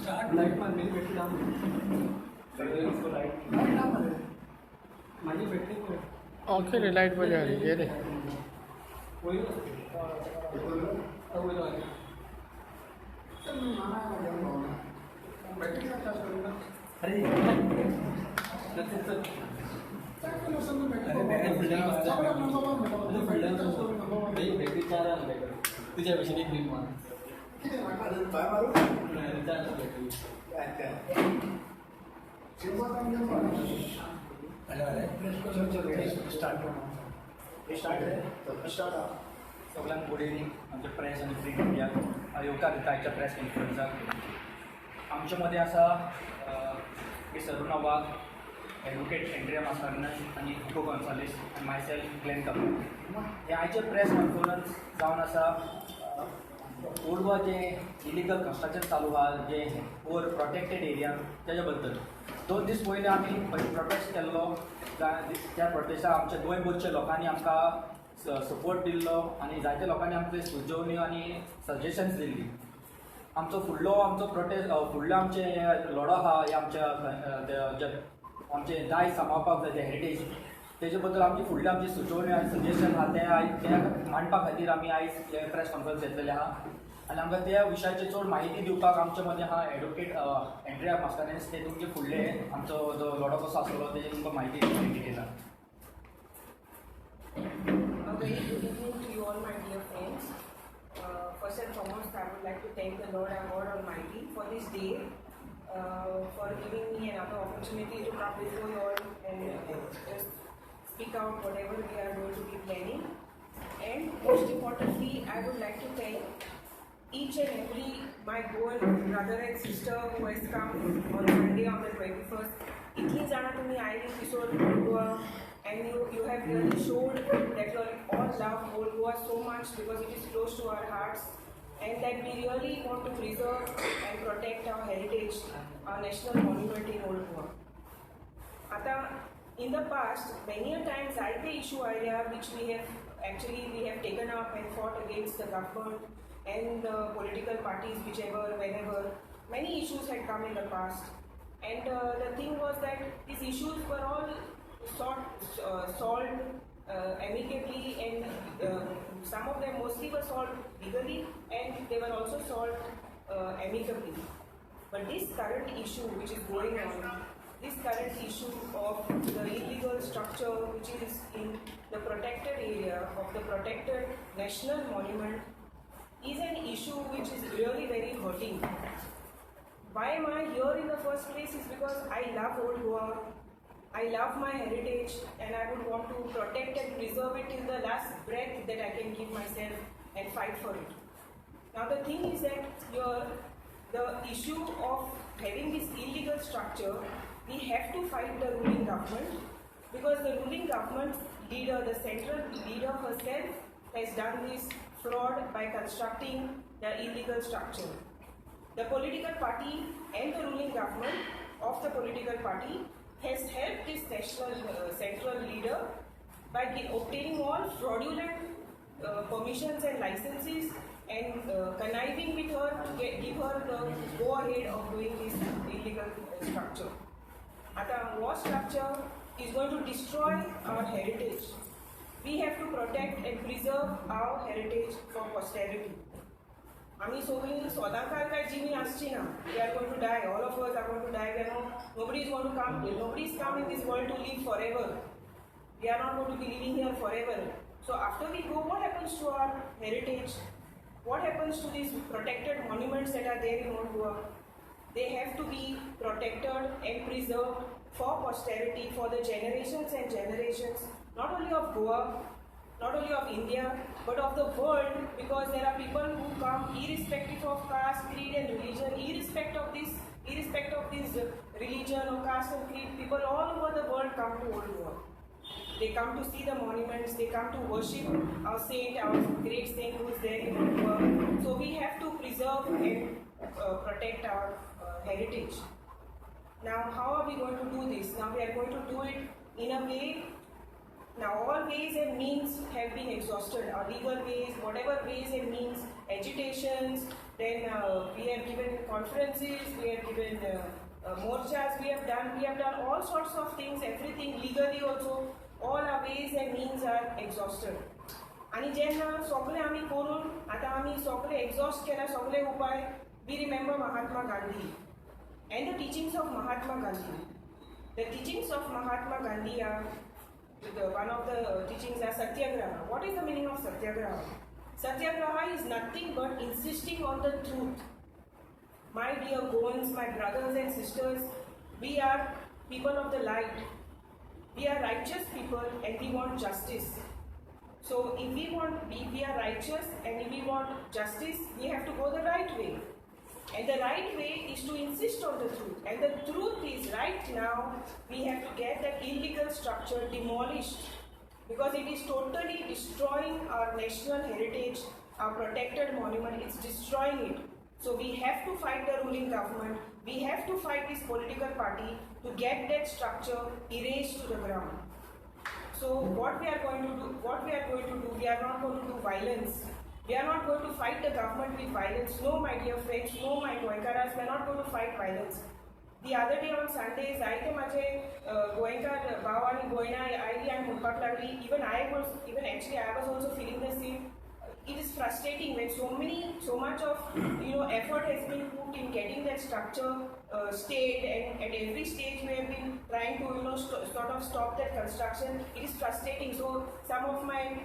Start light मार मेरी battery down इसको लाइट मेरी बैटरी को ओके रे लाइट बजा रही है रे वही वही बैटरी का चार्ज करूंगा अरे बैटरी चार तुझ्या पेक्षा एक मिनिट मार सगळ्यांक गुड इव्हनिंग आमच्या प्रेस आणि प्रिंट मिडिया येवकार दिता आयच्या प्रेस कॉन्फरन्साक आमच्या मध्ये आसा मिस्टर अरुणा वाघ एडवोकेट एंड्रिया मास्कारिनास आणि इको गॉन्सालेस आणि मायसेल्फ ग्लेन कपूर हे आयचे प्रेस कॉन्फरन्स जावन आसा ओल्ड गोवा जे इलिगल कन्स्ट्रक्शन चालू आहा जे ओवर प्रोटेक्टेड एरिया तेज्या बद्दल 2 दीस पयलीं आमी प्रोटेस्ट केल्लो त्या प्रोटेस्टाक आमच्या गोंय गोंयच्या लोकांनी आमकां सपोर्ट दिल्लो आनी जायत्या लोकांनी आमकां सुचोवण्यो आनी सजेशन्स दिल्ली आमचो फुडलो प्रोटेस्ट फुडलो आमचे लढो आहा हे आमच्या आमचे दायज सांबाळपाक जाय ते हेरिटेज तेजे बद्दल आमची सुचोवण्यो आनी सजेशन आहा ते मांडपा खातीर आमी आयज हे प्रेस कॉन्फरन्स घेतलेले आहा आनी आमकां त्या विशयाची चड म्हायती दिवपाक आमचे मदें आहा एडवोकेट एंड्रिया मास्कारिनास ते तुमचे फुडले आमचो जो लढो कसो आसलो तेजी तुमकां म्हायती डिटेलान A very good evening to you all, my dear friends. First and foremost, I would like to thank the Lord our God Almighty for this day, for giving me another opportunity to come before you all and just speak out whatever we are going to be planning. And most importantly, I would like to thank each and every my Goan brother and sister who has come on Sunday on the 21st. Itli jana tumi aayili episode Goa. And you have really showed that you all love Old Goa so much because it is close to our hearts and that we really want to preserve and protect our heritage, our national monument in Old Goa. Ata, in the past, many a times the issue area which we have taken up and fought against the government and the political parties, whichever, whenever, many issues had come in the past. And the thing was that these issues were all solved amicably and some of them mostly were solved legally and they were also solved amicably. But this current issue which is going on, this current issue of the illegal structure which is in the protected area of the protected national monument is an issue which is really very hurting. Why am I here in the first place is because I love Old Goa. I love my heritage and I would want to protect and preserve it till the last breath that I can give myself and fight for it. Now the thing is that the issue of having this illegal structure, we have to fight the ruling government because the ruling government leader, the central leader herself has done this fraud by constructing the illegal structure. The political party and the ruling government of the political party has helped this national central leader by obtaining all fraudulent permissions and licenses and conniving with her to give her the go-ahead of doing this illegal structure. Ata, war structure is going to destroy our heritage. We have to protect and preserve our heritage for posterity. आम्ही सगळीं सदांकाळ काय जिणी आसची ना we are going to die all of us are going to die nobody is going to come nobody is come in this world to live for ever we are not going to be living here for ever so after we go what happens to our heritage what happens to this protected monuments that are there in Old Goa they have to be protected and preserved for posterity for the generations and generations not only of Goa, not only of India, but of the world, because there are people who come irrespective of caste, creed and religion, irrespective of this religion or caste and creed, people all over the world come to Old Goa. They come to see the monuments, they come to worship our saint, our great saint who is there in Old Goa. So we have to preserve and protect our heritage. Now how are we going to do this? Now we are going to do it in a way Now all ways and means have been exhausted. Our legal ways, whatever ways and means, agitations, then we have given conferences, we have given morchas, we have done all sorts of things, everything legally also. All our ways and means are exhausted. आणि जेन्ना सगळे आमी करून आतां आमी सगळे exhaust केला सगळे उपाय. We remember Mahatma Gandhi and the teachings of Mahatma Gandhi. The teachings of Mahatma Gandhi are, one of the teachings are Satyagraha. What is the meaning of Satyagraha? Satyagraha is nothing but insisting on the truth. My dear Goans, my brothers and sisters, we are people of the light. We are righteous people and we want justice. So if we are righteous and if we want justice, we have to go the right way. And the right way is to insist on the truth. And the truth is, right now, we have to get that illegal structure demolished because it is totally destroying our national heritage, our protected monument. It's destroying it. So we have to fight the ruling government. We have to fight this political party to get that structure erased to the ground. So what we are going to do, we are not going to do violence. We are not going to fight the government with violence. No, my dear friends, no, my Goenkaras, we are not going to fight violence. The other day on Sunday, जायते माझे गोयंकार भाव आणि Guyana oily आणि म्हणपाक लागली. Even I was also feeling the same. It is frustrating when so much of effort has been put in getting that structure stayed, and at every stage we have been trying to sort of stop that construction. It is frustrating. So some of my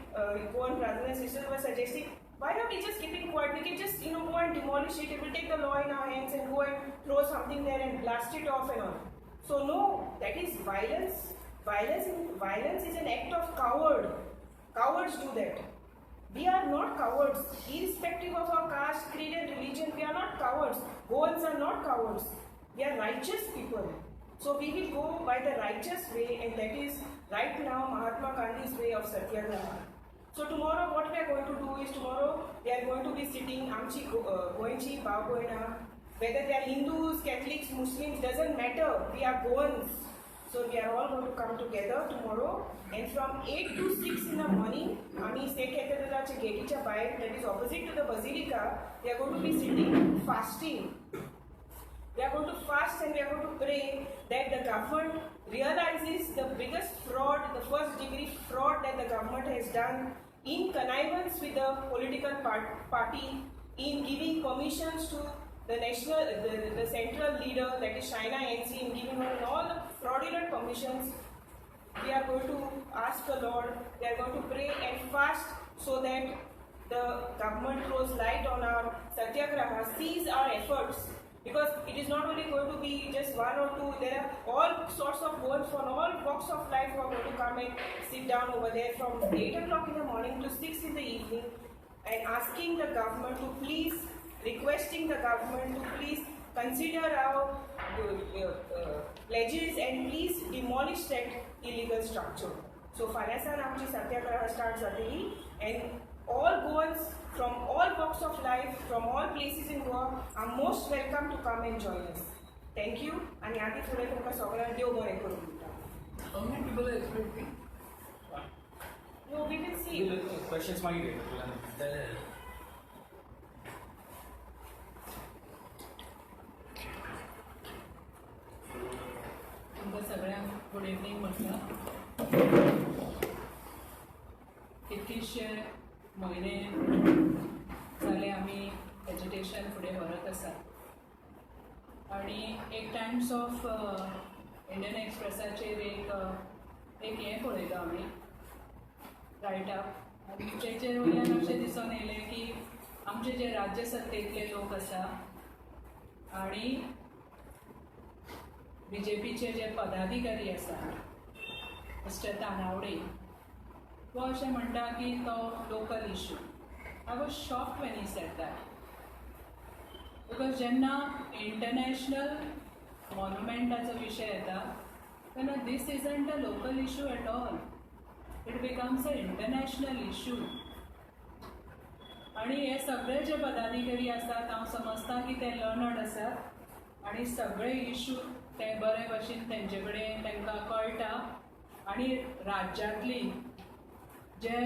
Goan brothers and sisters were suggesting, why not we just keep it quiet? We can just go and demolish it. It will take the law in our hands and go and throw something there and blast it off and all. So no, that is violence. Violence is an act of coward. Cowards do that. We are not cowards. Irrespective of our caste, creed and religion, we are not cowards. Goans are not cowards. We are righteous people. So we will go by the righteous way, and that is right now Mahatma Gandhi's way of Satyagraha. So tomorrow what we are going to do is, tomorrow we are going to be sitting, Amchi Goenchi, Bhav Goena, whether they are Hindus, Catholics, Muslims, doesn't matter. We are Goans. So we are all going to come together tomorrow, and from 8 to 6 in the morning, Ami State Cathedral Gaticha Bay, that is opposite to the Basilica, we are going to be sitting fasting. We are going to fast and we are going to pray that the government realizes the biggest fraud, the first degree fraud that the government has done in connivance with the political party in giving permissions to the central leader, that is China NC, in giving her all the fraudulent permissions. We are going to ask the Lord, we are going to pray and fast so that the government throws light on our Satyagraha, sees our efforts. Because it is not only going to be just one or two, there are all sorts of goals from all walks of life who are going to come and sit down over there from 8 o'clock in the morning to 6 in the evening, and asking the government to please, requesting the government to please consider our pledges and please demolish that illegal structure. So Fanesan Amchi Satyagraha starts Zatili, and all Goans from all walks of life, from all places in Goa are most welcome to come and join us. Thank you. And Yati Fule Tumka Sogala Dev Bore Kuru. How many people are expecting? No, we will see. Questions मागितले तुमकां सगळ्यांक good evening म्हटलं. कितकेशे म्हयने जाले आमी एज्युटेशन फुडें व्हरत आसा, आनी एक टायम्स ऑफ इंडियन एक्सप्रेसाचेर एक हें पळयलो आमी रायटअप, आनी तेचेर वयल्यान अशें दिसून येयलें की आमचे जे राज्य सत्तेंतले लोक आसा आनी BJPचे जे पदाधिकारी आसा, मिस्टर तानावडे, वो अशें म्हणटा की तो local issue. I was shocked when he said that, because जेन्ना इंटरनॅशनल मॉन्युमेंटाचो विशय येता तेन्ना this isn't a local issue at all, it becomes a international issue. आनी हे सगळे जे पदाधिकारी आसात हांव समजता की ते लर्नड आसात आनी सगळे इशू ते बरे भशेन तेंचे कडेन तांकां कळटा, आनी राज्यांतली जे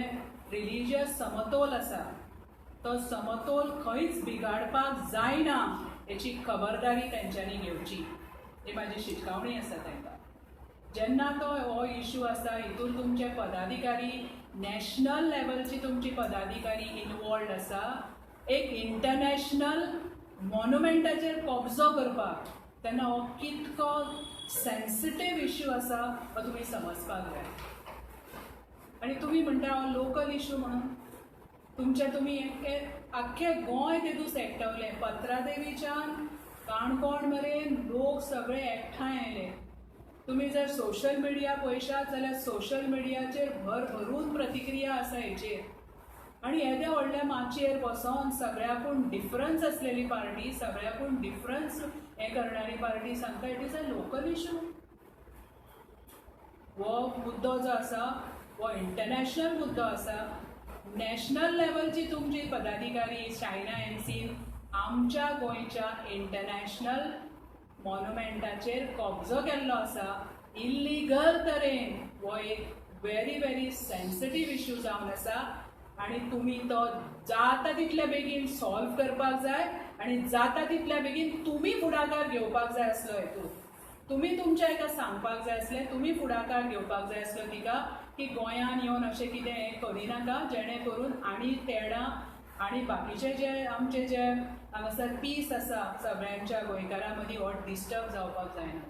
रिलिजियस समतोल आसा तो समतोल खंयच बिगाडपाक जायना हेची खबरदारी तेंच्यांनी घेवची ही म्हाजी शिटकावणी आसा तांकां. जेन्ना तो हो इशू आसा हितून तुमचे पदाधिकारी नॅशनल लेवलची तुमची पदाधिकारी इनवॉल्ड आसा एक इंटरनॅशनल मॉन्युमेंटाचेर कब्जो करपाक, तेन्ना हो कितको सेन्सिटीव इशू आसा हो तुमी समजपाक जाय. आनी तुमी म्हणटा हो लोकल इशू म्हणून तुमी आख्खे गोंय तेतूंत एकठावले. पत्रादेवीच्यान काणकोण मेरेन लोक सगळे एकठांय आयले. तुमी जर सोशल मिडिया पळयशात जाल्यार सोशल मिडियाचेर भरभरून प्रतिक्रिया आसा हेचेर. आनी येद्या व्हडल्या माचयेर बसोन सगळ्याकून डिफरन्स आसलेली पार्टी, सगळ्याकून डिफरन्स हें करणारी पार्टी सांगता it is a local issue. हो मुद्दो जो आसा हो इंटरनॅशनल मुद्दो आसा. नॅशनल लेवलची तुमची पदाधिकारी चायना एम्सीन आमच्या गोंयच्या इंटरनॅशनल मॉन्युमेंटाचेर कब्जो केल्लो आसा इल्लिगल तरेन. हो एक व्हेरी व्हेरी सेन्सिटीव इशू जावन आसा आनी तुमी तो जाता तितले बेगीन सॉल्व करपाक जाय आनी जाता तितल्या बेगीन तुमी फुडाकार घेवपाक जाय आसलो हेतून. तुमी तुमच्या एका सांगपाक जाय आसलें, तुमी फुडाकार घेवपाक जाय आसलो तिका की गोंयान येवन अशें कितें हें करिनाका जेणे करून आनी तेडां आनी बाकीचे जे आमचे जे हांगासर पीस आसा सगळ्यांच्या गोंयकारां मदीं हो डिस्टर्ब जावपाक जायना.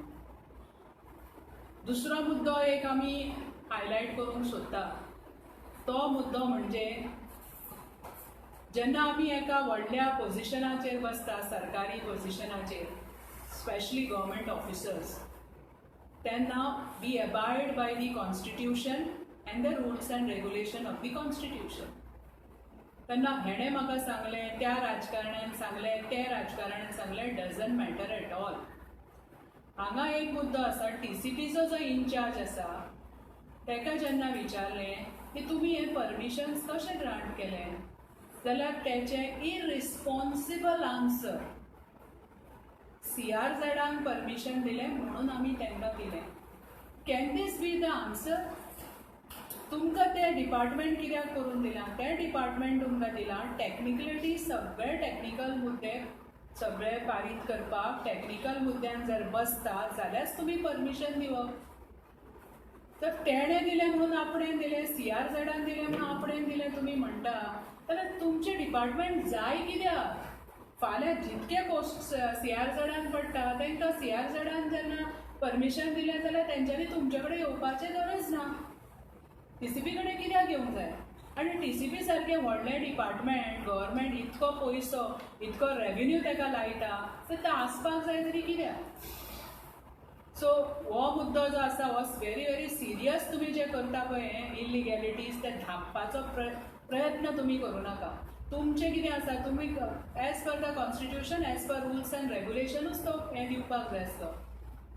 दुसरो मुद्दो एक आमी हायलायट करूंक सोदता. तो मुद्दो म्हणजे जेन्ना आमी एका व्हडल्या पोजिशनाचेर बसता, सरकारी पोजिशनाचेर, स्पेशली गव्हर्मेंट ऑफिसर्स, तेन्ना we abide by the constitution and the rules and regulation of the constitution. तेन्ना हेणें म्हाका सांगलें, त्या राजकारण्यान सांगलें, ते राजकारण्यान सांगलें, डजंट मॅटर एट ऑल. हांगा एक मुद्दो आसा. TCPचो जो इन्चार्ज आसा ताका जेन्ना विचारलें की तुमी हे परमिशन्स कशें ग्रांट केलें जाल्यार तेचें इरिस्पॉन्सिबल आन्सर CRZांक परमिशन दिलें म्हणून आमी तांकां दिलें. Can this be the answer? तुमकां तें डिपार्टमेंट कित्याक करून दिलां? तें डिपार्टमेंट तुमकां दिलां टॅक्निकलिटी, सगळे टॅक्निकल मुद्दे सगळे पारीत करपाक. टॅक्निकल मुद्द्यान जर बसता जाल्यारच तुमी परमिशन दिवप. तर तेणें दिलें म्हणून आपणें दिलें, CRZान दिलें म्हणून आपणें दिलें तुमी म्हणटा जाल्यार तुमचें डिपार्टमेंट जाय कित्याक? फाल्यां जितके पोस्ट CRZान पडटा तांकां CRZान जेन्ना परमिशन दिलें जाल्यार तेंच्यांनी तुमचे कडेन येवपाची गरज ना. TCP कडेन कित्याक येवंक जाय? आनी TCP सारकें व्हडलें डिपार्टमेंट, गव्हर्मेंट इतको पयसो, इतको रेव्हेन्यू ताका लायता, तर तो आसपाक जाय तरी कित्याक? सो हो मुद्दो जो आसा हो व्हेरी व्हेरी सिरियस. तुमी जे करता पळय हें इलिगॅलिटीज ते धांपपाचो प्रयत्न तुमी करूं नाका. तुमचें कितें आसा तुमी as per the constitution, as per rules and रेग्युलेशनूच तो हें दिवपाक जाय आसलो.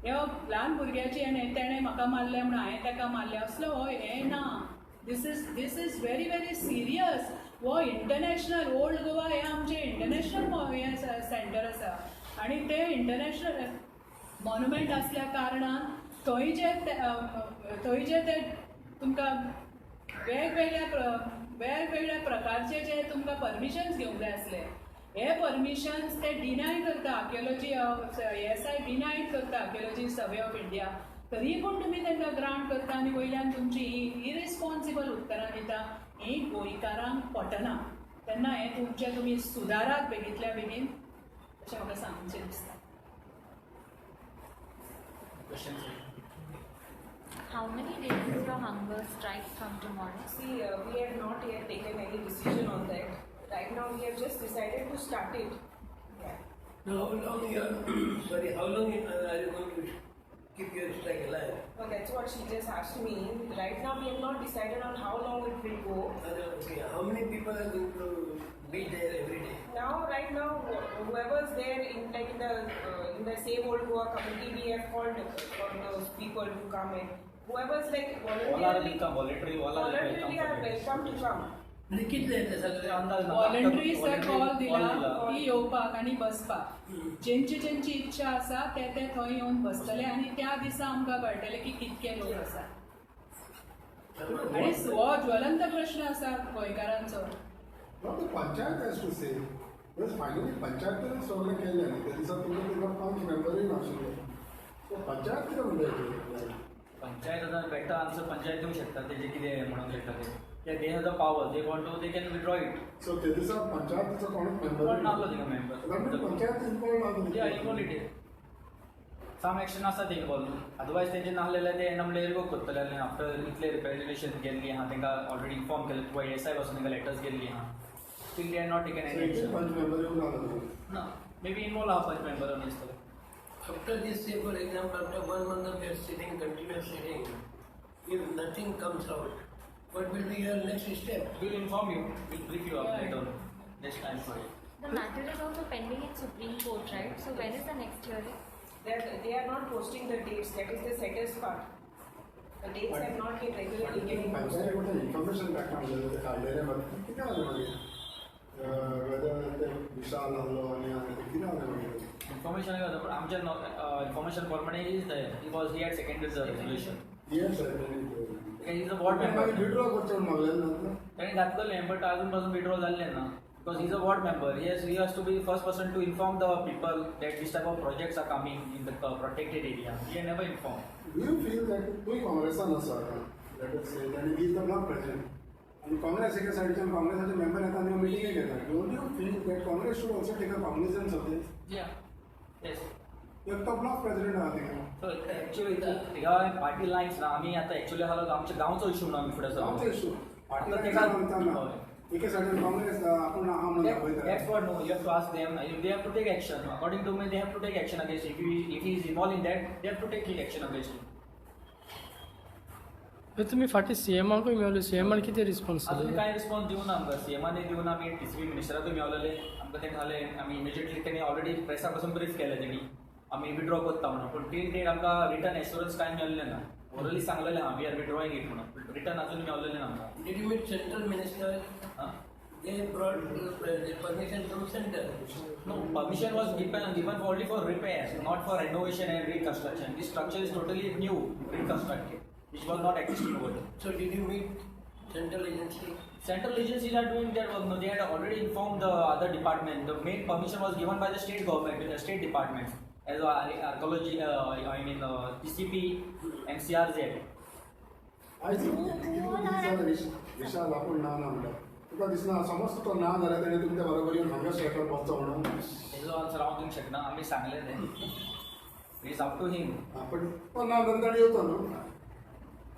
ह्या ल्हान भुरग्याची तेणें म्हाका मारलें म्हणून हांवें ताका मारलें असलो हो हें ना. This is very very serious. हो इंटरनॅशनल ओल्ड गोवा हें आमचें इंटरनॅशनल हें सेंटर आसा आनी तें इंटरनॅशनल मॉन्युमेंट असल्या कारणान थंय जे ते तुमकां वेगवेगळ्या प्रकारचे जे तुमकां परमिशन्स घेवंक जाय आसले हे परमिशन्स ते डिनाय करता. आर्किओलॉजी ESI डिनायड करता, आर्किओलॉजी सर्वे ऑफ इंडिया. तरी पूण तुमी तांकां ग्रांट करता आनी वयल्यान तुमची इरिस्पॉन्सिबल उतरां दिता. ही गोंयकारांक पटना. तेन्ना हें तुमी सुदारात बेगींतल्या बेगीन अशें म्हाका सांगचें दिसता. How many days is your hunger strike from tomorrow? See, we have not yet taken any decision on that. Right now, we have just decided to start it. Yeah. Now, how long are you going to keep your strike alive? Well, that's what she just asked me. Right now, we have not decided on how long it will go. Okay, how many people are going to meet there every day? Right now, whoever's there in the same old Goa community, we have called for those people to come in. Whoever's like voluntarily are welcome to come. कितले येते सगळे व्हॉलंटरीजचा call दिला की येवपाक आनी बसपाक. ज्यांची इच्छा आसा ते थंय येवन बसतले आनी त्या दिसा आमकां कळटलें की कितके लोक आसा. आणि हो ज्वलंत प्रश्न आसा गोंयकारांचो. Not the panchayat has to say. Because finally panchayat सगळें केलें न्ही त्या दिसा तुमकां तिका 5 मेंबरूय नाशिल्ले. सो पंचायत कितें म्हणटा पंचायत आतां बेटर आन्सर पंचायत दिवंक शकता तेजें कितें म्हणूंक शकता ते they have the power they want to they can withdraw it. So त्या दिसा पंचायतीचो कोणूच कोण मेंबर नासलो थिंगा मेंबर पंचायत इन्वॉल्व या इक्वॉलिटी सम एक्शन आसा ते इन्वॉल्व अदरवायज तेंचे नासलेले ते एन्ड म्हणल्यार रिवोक करतले आनी आफ्टर इतले रिप्रेजेंटेशन गेल्ली आहा तांकां ऑलरेडी इन्फॉर्म केलें थ्रू एस आय पासून तांकां लेटर्स गेल्ली आहा still they are not taken any action. 5 member येऊन आलो ना मे बी इन्वॉल्व आहा 5 मेंबर आनी दिसतले. After this, say for example, after 1 month of your sitting, continuous sitting, if nothing comes out, what will be your next step? We'll inform you, we'll brief you up later next time for it. The matter is also pending in Supreme Court, right? So when is the next hearing? They are not posting the dates. That is the saddest part. The dates have not been regularly getting posted. Panchayat कुठे information टाकणार ते काढलेले मध्ये किती आले मागीर weather ते विशाल आलो आणि किती आले मागीर Information आहे का पण आमच्या इन्फॉर्मेशन प्रमाणे he had seconded the resolution. Yes He is a board member. Withdraw करचो मागलेले नंतर त्याने घातलेले बट अजूनपासून विड्रॉ झाले ना because he is a board member. He has to be the first person to inform the people that this type of projects are coming in the protected area. He had never informed. Do you feel that तुम्ही काँग्रेसान आसा let us say that he is the block president आणि काँग्रेस एका साइडच्यान काँग्रेसाचे member येतात आणि meeting घेतात don't you feel that Congress should also take a cognizance of this Yeah. Yes. एक तो block president आहा थिंगा So actually ह्या पार्टी लाईन्स ना आम्ही आता ऍक्च्युअली हा आमच्या गावचो इशू ना आम्ही पुढे गावचा इशू पार्टी आता लाईन तेका- म्हणताना होय. एके साइडीन काँग्रेस आपण आहा म्हणून दाखयता That's what no. You have to ask them. They have to take action. According to me, they have to take action against. If he is involved in that, they have to take action against him. तुम्ही फाटी सीएमाकूय मेळ्ळो सीएमान कितें response अजून दिलो काय response दिवना आमकां सीएमाने दिवना आमी TCB मिनिस्टराकूय मेळलेले आमकां ते घाले आमी इमिजिएटली त्यांनी ऑलरेडी प्रेसा पासून ब्रीफ केले तेणी आमी विड्रॉ करता म्हणून पूण टील डेट आमकां रिटर्न एश्युरन्स काय मेळलें ना ओरली सांगलेलें हा वी आर विड्रॉईंग इट म्हणून रिटर्न अजून मेळलेलें ना आमकां. Did you meet central minister? हां They brought the permission from center. No, permission was given only for repair, not for renovation and reconstruction. This structure is totally new, reconstructed, which was not existing over there. So did you meet central agency? Central agencies are doing their work. No, they had already informed the other department. The main permission was given by the state government, the state departments, as archaeology, TCP, MCRZ. I think Vishal आपण ना ना म्हणटा तुका दिसना समज तो ना जाल्यार तेणे तुमच्या बरोबर येवन हांगा स्टेटवर बसचो म्हणून हेजो आन्सर हांव दिवंक शकना आमी सांगलेलें it is up to him. पण तो ना नंतर येवचो न्हू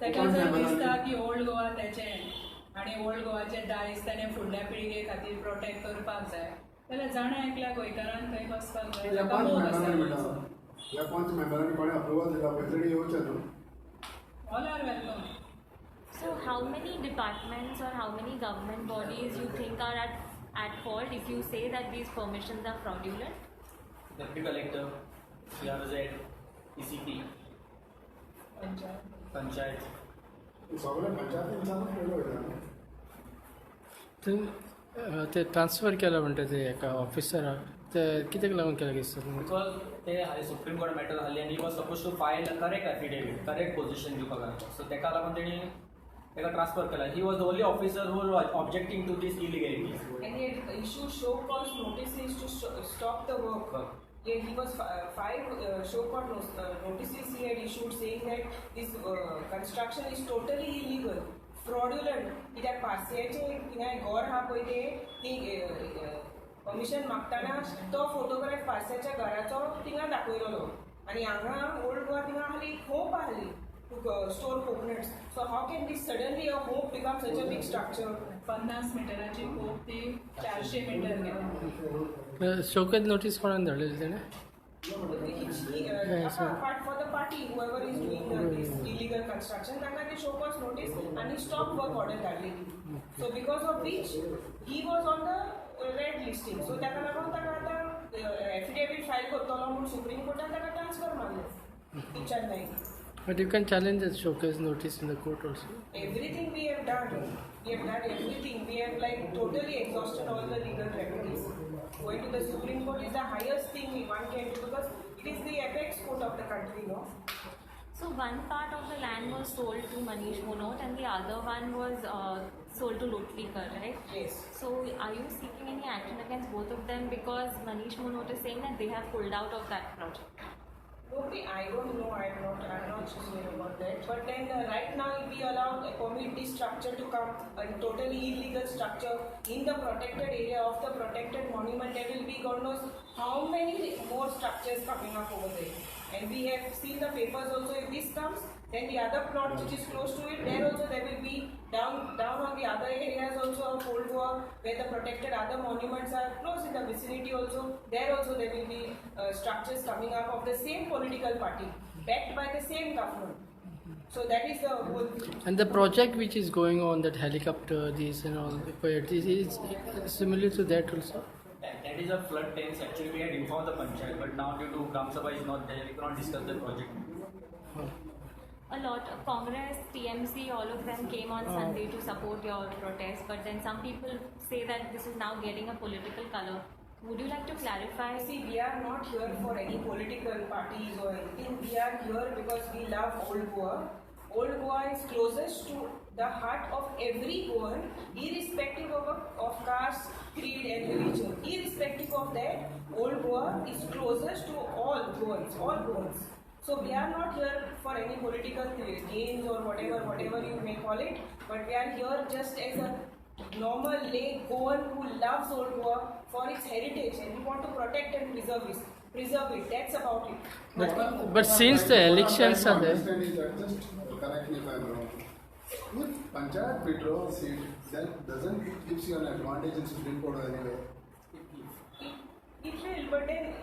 ताका जर दिसता की ओल्ड गोवा तेचें आनी ओल्ड गोवाचे डायज ताणें फुडल्या पिळगे खातीर प्रोटेक्ट करपाक जाय जाल्यार जाणा एकल्या गोंयकारान थंय बसपाक जाय ह्या ताका 5 मोग आसा मेंबरांनी ताचो. म्हणटा ह्या 5 मेंबरांनी कोणें अप्रुवल दिला पळय तेणी येवचें न्हू. All are welcome. So how many departments or how many government bodies you think are at fault if you say that these permissions are fraudulent? Deputy collector, CRZ, TCP, panchayat. Panchayat. सगळे पंचायतींच्यानूच पयलो वयता ते ट्रान्सफर केला म्हणटा ते एका ऑफिसराक ते कित्याक लागून केला दिसता तुमकां Because ते सुप्रीम कोर्ट मॅटर जाल्ली आनी was suppose to file correct affidavit correct position दिवपाक लागलो सो तेका लागून तेणी तेका ट्रान्सफर केला he was the only officer who objecting to this illegalities. And he had issued show cause notices to stop the work. Yeah, he was 5 show cause notices he had issued saying that this construction is totally illegal, fraudulent. कित्याक पार्सेचे थिंगा घर आहा पळय ते ती permission मागतना तो photograph पार्सेच्या घराचो थिंगा दाखयलेलो आनी हांगा ओल्ड गोवा थिंगा आसली खूब आसली store coconuts. So how can this suddenly a hope become such a big structure. 50 मिटराची कोप ती 400 मीटर गेली. शोकेत नोटीस कोणाक धाडलेली तेणे Apart for the party, whoever is doing this illegal construction, तांकां ते show cause notice and stop work order धाडलेली. So because of which he was on the red listing. So ताका लागून ताका आतां affidavit file करतलो म्हणून सुप्रीम कोर्टान ताका transfer मारलें टिचर नाही. But you can challenge that showcase notice in the court also. Everything we have done. We have done everything. We have like totally exhausted all the legal remedies. Going to the Supreme Court is the highest thing one can do because it is the apex court of the country, no? So one part of the land was sold to Manish Monod and the other one was sold to Lutlikar, right? Yes. So are you seeking any action against both of them because Manish Monod is saying that they have pulled out of that project? Okay, I don't know, I'm not sure about that. But then right now if we allow a community structure to come, a totally illegal structure in the protected area of the protected monument, there will be God knows how many more structures coming up over there. And we have seen the papers also, if this comes, then the other plot which is close to it, there also there will be down on the other areas also of Old Goa where the protected other monuments are close in the vicinity also. There also there will be structures coming up of the same political party, backed by the same government. So that is the whole thing. And the project which is going on, that helicopter, these and all, this is similar to that also? That is a flood tense. Actually, we had informed the panchayat, but now due to Gram Sabha is not there, we cannot discuss the project. A lot of Congress, TMC, all of them came on Sunday to support your protest, but then some people say that this is now getting a political color. Would you like to clarify? See, we are not here for any political parties or anything. We are here because we love Old Goa. Old Goa is closest to the heart of every Goan, irrespective of caste, creed and religion. Irrespective of that, Old Goa is closest to all Goans. So we are not here for any political gains or whatever you may call it, but we are here just as a normal lay Goan who loves Old Goa for its heritage, and we want to protect and preserve it. That's about it. But since the elections are there, Understand is that, just correct me if I'm wrong. If Panchayat withdraws seat, then doesn't it gives you an advantage in Supreme Court anyway? It will, but then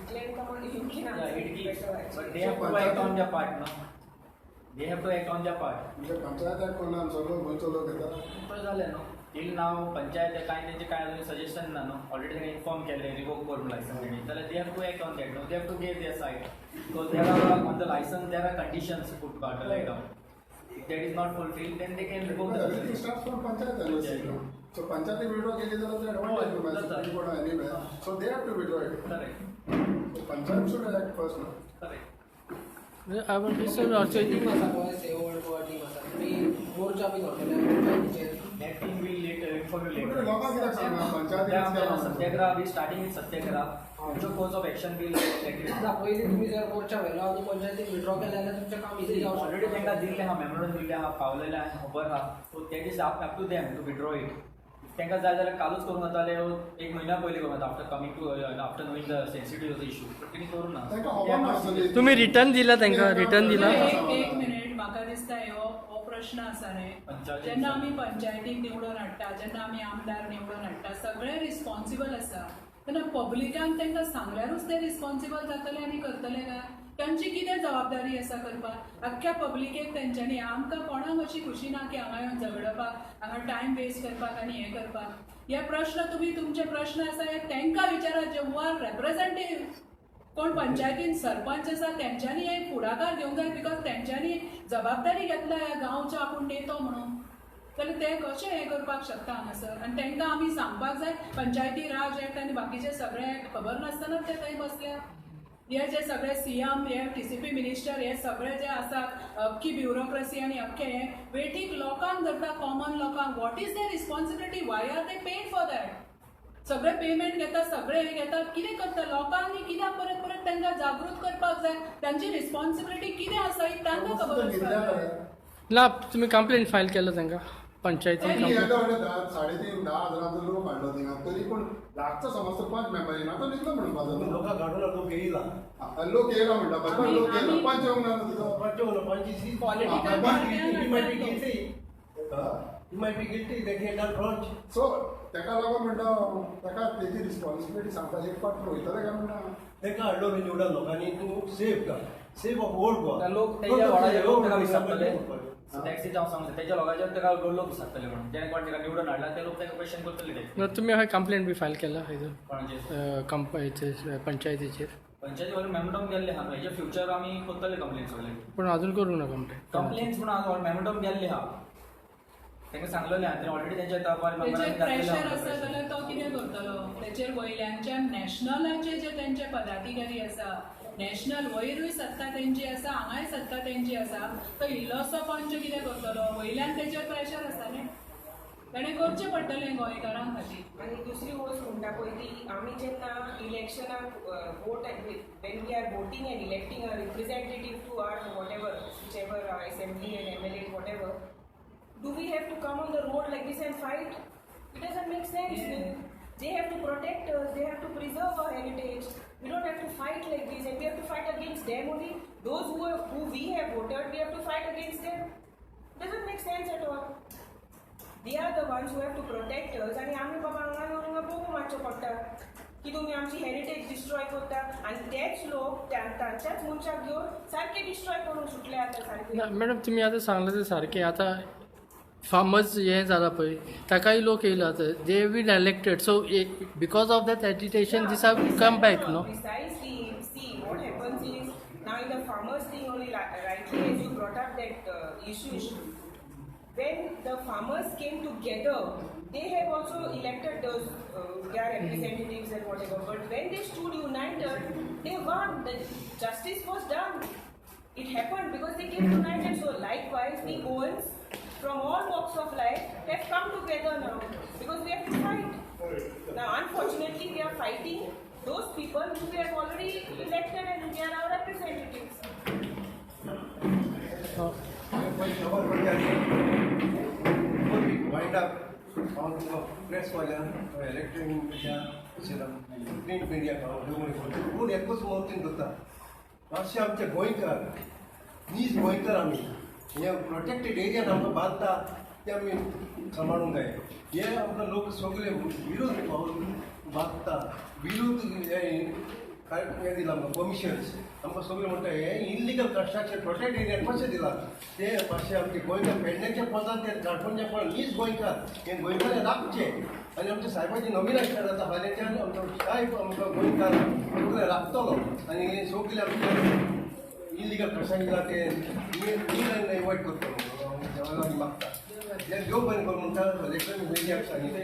Glenn, come on, you can Yeah, answer it it is. better actually. But they have to act on their part, no? They have to act on their part. म्हणजे panchayat act कोण आमचो लोक गोंयचो लोक येता तो झालं न्हू टील नाव पंचायत काय त्यांचे काय अजून सजेशन ना न्हू ऑलरेडी ताणें इन्फॉर्म केलें रिवोक करून लायसन तेणी जाल्यार they have to act on that न्हू they have to give their side because there are on the licence there are conditions put part like down if that is not fulfil then they can revoke the everything starts from panchayat so पंचायती withdraw केली जाल्यार ते advantage to supreme court anyway so they have to withdraw it correct panchayat should act first no correct I want to say also, team आसा Goa saved Goa team आसा ती मोर्चा B घडटले पंचायतीचेर that team will later inform you later. लोकांक कित्याक सांगना पंचायती सत्याग्रह we starting with Satyagraha. Future course of action will let you know. पयलीं तुमी जर मोर्चा व्हेलो आनी पंचायतीन विड्रॉ केलें जाल्यार तुमचें काम इझी जावंक Already तांकां दिल्लें आहा मेमोरंडम दिल्लें आहा पावलेलें आहा खबर आहा सो that is up to them to withdraw it. तांकां जाय जाल्यार कालूच करूं जाताले एक म्हयन्या पयलीं करूं जाता after coming to after knowing the sensitive of the issue तेणी करूं ना तांकां खबर नासतली तुम्ही रिटर्न दिला तांकां रिटर्न दिला एक मिनिट म्हाका दिसता हो प्रश्न आसा न्ही जेन्ना आमी पंचायतीक निवडून हाडटा जेन्ना आमी आमदार निवडून हाडटा सगळे रिस्पॉन्सिबल आसा तेन्ना पब्लिकान तांकां सांगल्यारूच ते रिस्पॉन्सिबल जातले आनी करतले काय तांची कितें जबाबदारी आसा करपाक आख्ख्या पब्लिकेक तेंच्यांनी आमकां कोणाक अशी खुशी ना की हांगा येवन झगडपाक हांगा टायम वेस्ट करपाक आनी हें करपाक हे प्रश्न तुमी तुमचे प्रश्न आसा हे तांकां विचारात जे हू आर रेप्रेझेंटेटिव्ह कोण पंचायतीन सरपंच आसा तेंच्यांनी एक फुडाकार घेवंक जाय बिकॉज तेंच्यांनी जबाबदारी घेतला ह्या गांवचो आपूण नेतो म्हणून जाल्यार ते कशें हें करपाक शकता हांगासर आनी तांकां आमी सांगपाक जाय पंचायती राज एक्ट आनी बाकीचे सगळे खबर नासतनाच ते थंय बसल्या हे जे सगळे सीएम हे TCP मिनिस्टर हे सगळे जे आसात अख्खी ब्युरोक्रेसी आनी अख्खे हे वेठीक लोकांक धरता कॉमन लोकांक what is their responsibility why are they paid for that सगळे पेमेंट घेतात सगळे हे घेतात कितें करता लोकांनी कित्याक परत परत तांकां जागृत करपाक जाय तांची रिस्पॉन्सिबिलिटी कितें आसा ही तांकां खबर आसता ना तुम्ही कंप्लेंट फायल केलं तांकां पंचायतीन एका वाटे 3.5-10,000 लोक हाडलो थिंगा तरी पूण लागचो समज तो 5 मेंबर येना तो निघलो म्हणपाक जाय लोकां काडून लोक येयला लोक येयला म्हणटा पण लोक येयला 5 येवंक ना तिथं सो तेका लागून म्हणटा तेका तेची रिस्पॉन्सिबिलिटी सांगपाची एक पाट वयतले काय म्हणटा तेका हाडलो निवडा लोकांनी तूं सेफ कर सेफ ऑफ ओल्ड गोवा लोक तेच्या व्हडाचे लोक ताका विचारतले टॅक्सीचे हांव सांगता तेच्या लोकांचे ताका लोक विचारतले म्हणून जेणे कोण ताका निवडून हाडला ते लोक ताका क्वेश्चन करतले तुम्ही हय कंप्लेंट बी फायल केला कोणाचेर पंचायतीचेर पंचायती वाले मेमोरंडम गेल्ले आहा हेजे फ्युचर आमी करतले कंप्लेंट सगळे पण अजून करूंक ना कंप्लेंट कंप्लेंट्स पूण आज मेमोरंडम गेल्ले आहा तांकां सांगलेलें आहा तेणे ऑलरेडी तेंच्या तापार तेचेर प्रेशर आसा जाल्यार तो कितें करतलो तेचेर वयल्यानच्यान नॅशनलाचे जे तेंचे पदाधिकारी आसा नॅशनल वयरूय सत्ता तेंची आसा हांगाय सत्ता तेंची आसा तो इल्लोसो पंच कितें करतलो वयल्यान तेचेर प्रेशर आसा न्ही ताणें करचें पडटलें गोंयकारां खातीर. आनी दुसरी गोष्ट म्हणटा पळय ती आमी जेन्ना इलेक्शनाक vote when we are voting and electing a representative to our whatever whichever assembly and MLA whatever do we have to come on the road like this and fight? It doesn't make sense. They have to protect us, they have to preserve our heritage. We don't have to fight like this and we have to fight against them only. Those who we have voted, we have to fight against them. Doesn't make sense at all. They are the ones who have to protect us and आमी बाबा हांगा येवन बघू मातशें पडटा की तुमी आमची heritage destroy करता आनी तेच लोक तांच्याच मनशाक घेवन सारके डिस्ट्रॉय करून सुटले आतां सारके. मॅडम तुम्ही आता सांगलं ते सारखें आता फार्मर्स हें जाला पळय ताकाय लोक येयला they been elected so because of that agitation this have come back no. Precisely, see what happens is now in the farmers thing only rightly as you brought up that issue. When the farmers came together, they have also elected those their representatives and whatever. But when they stood united, they won. The justice was done. It happened because they came united. So likewise, the Owens from all walks of life have come together now because we have to fight. Now, unfortunately, we are fighting those people who we have already elected and they are our representatives. Wind up on the press वाल्या electronic media, print media पूण एकूच मौतीन करता मातशें आमचे गोंयकार नीज गोंयकार आमी हे protected एरियान आमकां बांदता ते आमी सांबाळूंक जाय. हे आमकां लोक सगळे विरोध बांदता विरोध हे दिला आमकां कमिशन्स आमकां सगळे म्हणटा हे इल्लिगल कन्स्ट्रक्शन प्रोटेक्ट एरियान कशें दिला ते मातशें आमचे गोंयकार पेडण्याच्या पदार ते काणकोणचे पण नीज गोंयकार हे गोंयकार लागचे आनी आमच्या साहेबाची नॉमिनेशन जाता फाल्यांच्यान आमचो साहेब आमकां गोंयकार सगळे लागतलो आनी हे सगळे आमचे इल्लिगल कन्स्ट्रक्शन दिला ते एवॉयड करतलो मागता हे घेवन बरें करून म्हणटा इलेक्ट्रॉनीक मिडियाक सांगितलें